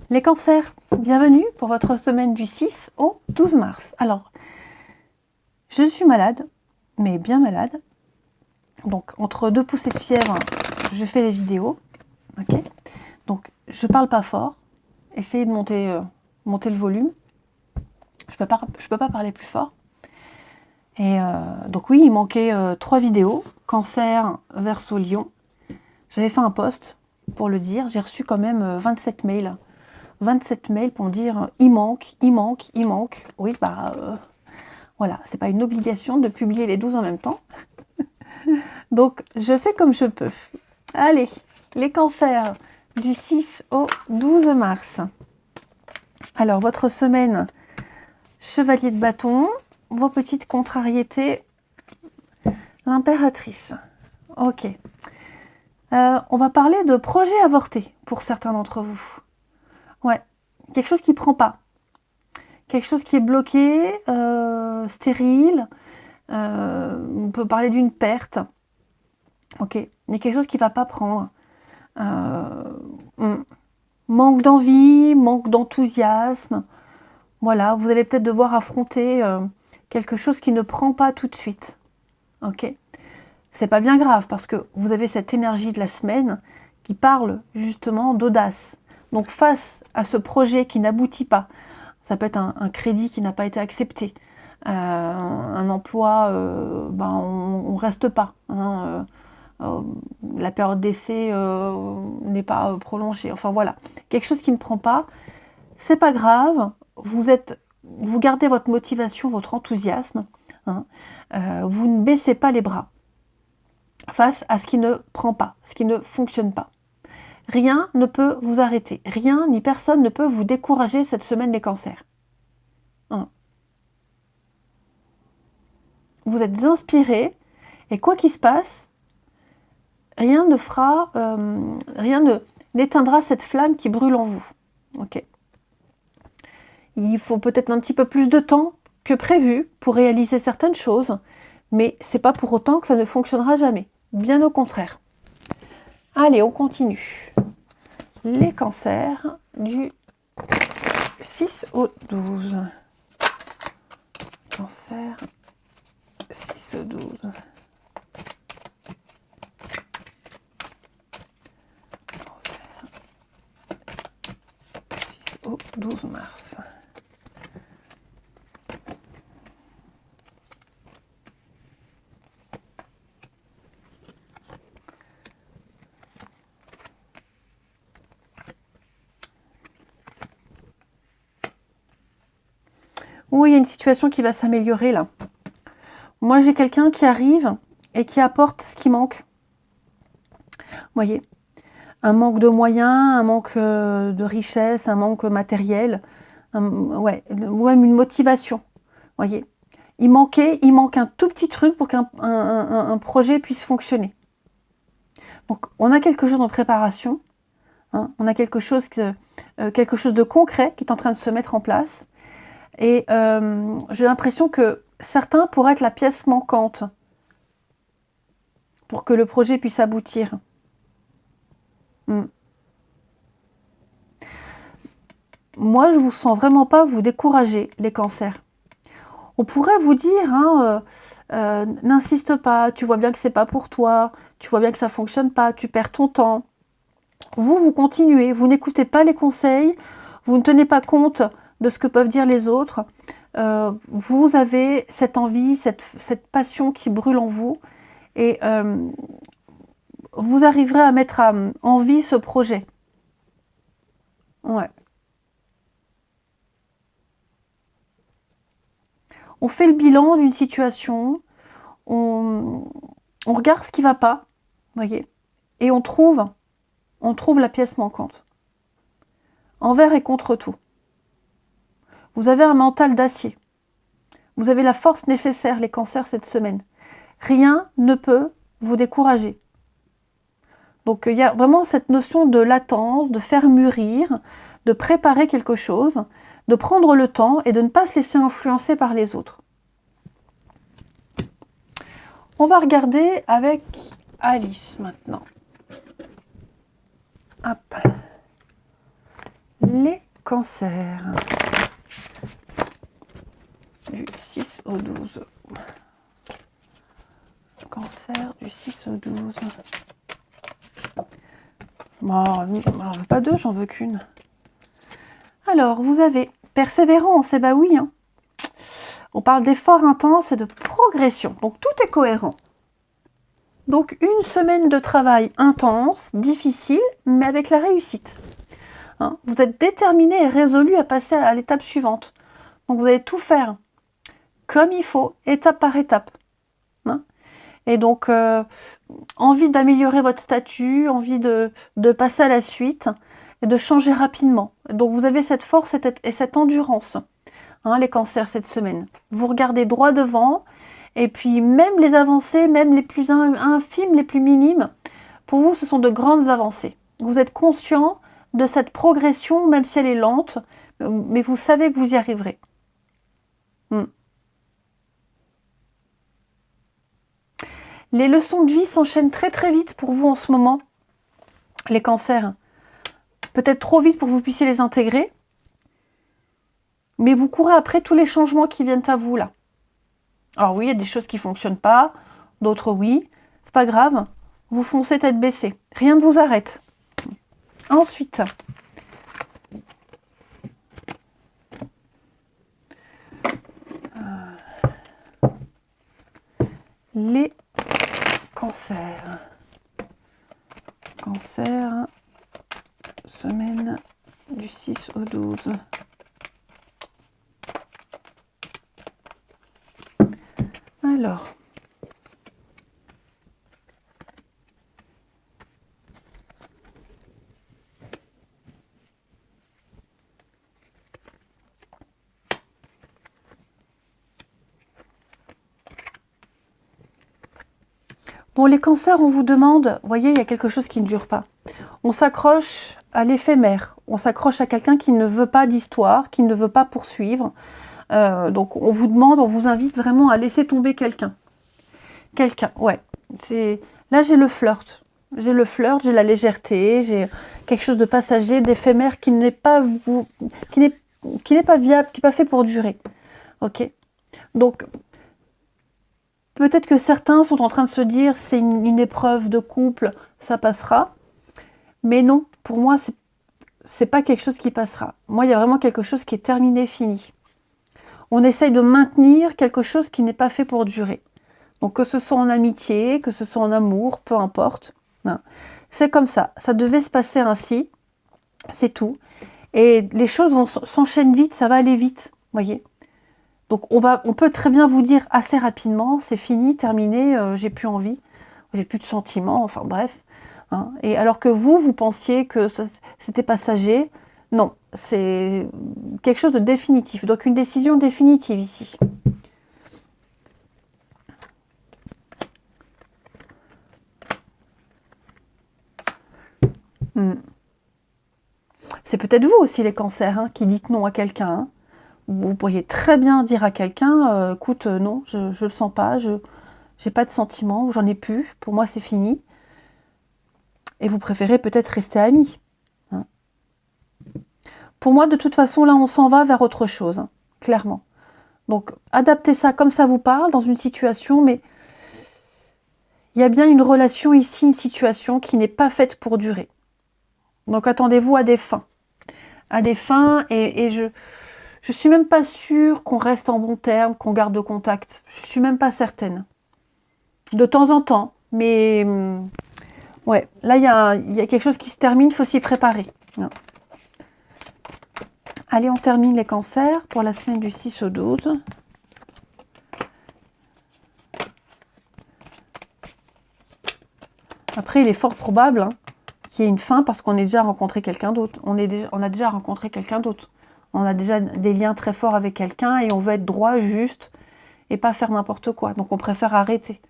Les cancers, bienvenue pour votre semaine du 6 au 12 mars. Alors, je suis malade, mais bien malade. Donc, entre deux poussées de fièvre, je fais les vidéos. Ok. Donc, je parle pas fort. Essayez de monter le volume. Je peux pas parler plus fort. Et donc oui, il manquait 3 vidéos. Cancer verso Lion. J'avais fait un post pour le dire. J'ai reçu quand même 27 mails. 27 mails pour me dire il manque. Oui, voilà, c'est pas une obligation de publier les 12 en même temps. Donc, je fais comme je peux. Allez, les cancers du 6 au 12 mars. Alors, votre semaine, chevalier de bâton, vos petites contrariétés, l'impératrice. Ok. On va parler de projet avorté pour certains d'entre vous. Ouais, quelque chose qui ne prend pas. Quelque chose qui est bloqué, stérile. On peut parler d'une perte. Ok, il y a quelque chose qui ne va pas prendre. Manque d'envie, manque d'enthousiasme. Voilà, vous allez peut-être devoir affronter quelque chose qui ne prend pas tout de suite. Ok, c'est pas bien grave parce que vous avez cette énergie de la semaine qui parle justement d'audace. Donc face à ce projet qui n'aboutit pas, ça peut être un crédit qui n'a pas été accepté, un emploi, on ne reste pas. La période d'essai n'est pas prolongée. Enfin voilà, quelque chose qui ne prend pas, c'est pas grave. Vous gardez votre motivation, votre enthousiasme. Vous ne baissez pas les bras face à ce qui ne prend pas, ce qui ne fonctionne pas. Rien ne peut vous arrêter. Rien ni personne ne peut vous décourager cette semaine les cancers. Vous êtes inspiré et quoi qu'il se passe, rien n'éteindra cette flamme qui brûle en vous. Ok. Il faut peut-être un petit peu plus de temps que prévu pour réaliser certaines choses, mais c'est pas pour autant que ça ne fonctionnera jamais. Bien au contraire. Allez, on continue. Les cancers du 6 au 12. Cancer 6 au 12. Cancer 6 au 12 mars. Oui, il y a une situation qui va s'améliorer là. Moi, j'ai quelqu'un qui arrive et qui apporte ce qui manque. Vous voyez, un manque de moyens, un manque de richesse, un manque matériel, même une motivation. Vous voyez, il manque un tout petit truc pour qu'un projet puisse fonctionner. Donc, on a quelque chose en préparation. On a quelque chose de concret qui est en train de se mettre en place. Et j'ai l'impression que certains pourraient être la pièce manquante pour que le projet puisse aboutir. Moi, je ne vous sens vraiment pas vous décourager, les cancers. On pourrait vous dire, n'insiste pas, tu vois bien que c'est pas pour toi, tu vois bien que ça fonctionne pas, tu perds ton temps. Vous continuez, vous n'écoutez pas les conseils, vous ne tenez pas compte de ce que peuvent dire les autres. Vous avez cette envie, cette passion qui brûle en vous et vous arriverez à mettre en vie ce projet. Ouais. On fait le bilan d'une situation, on regarde ce qui ne va pas, voyez, et on trouve la pièce manquante. Envers et contre tout. Vous avez un mental d'acier. Vous avez la force nécessaire, les cancers, cette semaine. Rien ne peut vous décourager. Donc il y a vraiment cette notion de latence, de faire mûrir, de préparer quelque chose, de prendre le temps et de ne pas se laisser influencer par les autres. On va regarder avec Alice maintenant. Hop. Les cancers. Du 6 au 12. Cancer du 6 au 12. Bon, j'en veux pas deux, j'en veux qu'une. Alors, vous avez persévérance, et bah oui. Hein. On parle d'efforts intenses et de progression. Donc, tout est cohérent. Donc, une semaine de travail intense, difficile, mais avec la réussite. Hein. Vous êtes déterminé et résolu à passer à l'étape suivante. Donc, vous allez tout faire comme il faut, étape par étape. Hein. Et donc, envie d'améliorer votre statut, envie de passer à la suite et de changer rapidement. Donc, vous avez cette force et cette endurance, hein, les cancers, cette semaine. Vous regardez droit devant, et puis même les avancées, même les plus infimes, les plus minimes, pour vous, ce sont de grandes avancées. Vous êtes conscient de cette progression, même si elle est lente, mais vous savez que vous y arriverez. Les leçons de vie s'enchaînent très très vite pour vous en ce moment, les cancers. Peut-être trop vite pour que vous puissiez les intégrer, mais vous courez après tous les changements qui viennent à vous là. Alors oui, il y a des choses qui ne fonctionnent pas, d'autres oui, c'est pas grave, vous foncez tête baissée, rien ne vous arrête. Ensuite, les cancers. Cancer, semaine du 6 au 12. Alors, bon, les cancers, on vous demande, vous voyez, il y a quelque chose qui ne dure pas. On s'accroche à l'éphémère, on s'accroche à quelqu'un qui ne veut pas d'histoire, qui ne veut pas poursuivre. Donc on vous demande, on vous invite vraiment à laisser tomber quelqu'un. Quelqu'un, ouais. Là j'ai le flirt. J'ai le flirt, j'ai la légèreté, j'ai quelque chose de passager, d'éphémère qui n'est pas viable, qui n'est pas fait pour durer. Ok. Donc peut-être que certains sont en train de se dire c'est une épreuve de couple, ça passera. Mais non, pour moi c'est pas quelque chose qui passera. Moi il y a vraiment quelque chose qui est terminé, fini. On essaye de maintenir quelque chose qui n'est pas fait pour durer. Donc que ce soit en amitié, que ce soit en amour, peu importe. C'est comme ça. Ça devait se passer ainsi. C'est tout. Et les choses vont s'enchaîner vite, ça va aller vite. Voyez. Donc on peut très bien vous dire assez rapidement, c'est fini, terminé, j'ai plus envie, j'ai plus de sentiments, enfin bref. Hein. Et alors que vous pensiez que c'était passager, non, c'est quelque chose de définitif. Donc une décision définitive ici. C'est peut-être vous aussi les cancers hein, qui dites non à quelqu'un. Hein. Vous pourriez très bien dire à quelqu'un, écoute, non, je ne le sens pas, je n'ai pas de sentiments, j'en ai plus, pour moi c'est fini. Et vous préférez peut-être rester amis. Hein. Pour moi, de toute façon, là, on s'en va vers autre chose, hein, clairement. Donc, adaptez ça comme ça vous parle, dans une situation, mais il y a bien une relation ici, une situation qui n'est pas faite pour durer. Donc, attendez-vous à des fins. À des fins, et je suis même pas sûre qu'on reste en bon terme, qu'on garde le contact. Je suis même pas certaine. De temps en temps, mais ouais, là, il y a quelque chose qui se termine, il faut s'y préparer. Allez, on termine les cancers pour la semaine du 6 au 12. Après, il est fort probable hein, qu'il y ait une fin parce qu'on a déjà rencontré quelqu'un d'autre. On a déjà rencontré quelqu'un d'autre. On a déjà des liens très forts avec quelqu'un et on veut être droit, juste et pas faire n'importe quoi. Donc, on préfère arrêter.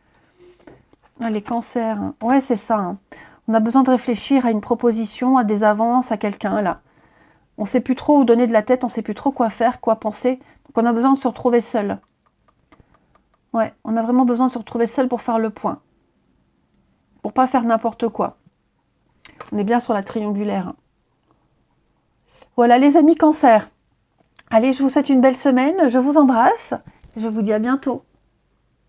Ah, les cancers, hein. Ouais, c'est ça. Hein. On a besoin de réfléchir à une proposition, à des avances, à quelqu'un, là. On ne sait plus trop où donner de la tête, on ne sait plus trop quoi faire, quoi penser. Donc, on a besoin de se retrouver seul. Ouais, on a vraiment besoin de se retrouver seul pour faire le point. Pour pas faire n'importe quoi. On est bien sur la triangulaire. Hein. Voilà les amis Cancer. Allez, je vous souhaite une belle semaine, je vous embrasse, je vous dis à bientôt.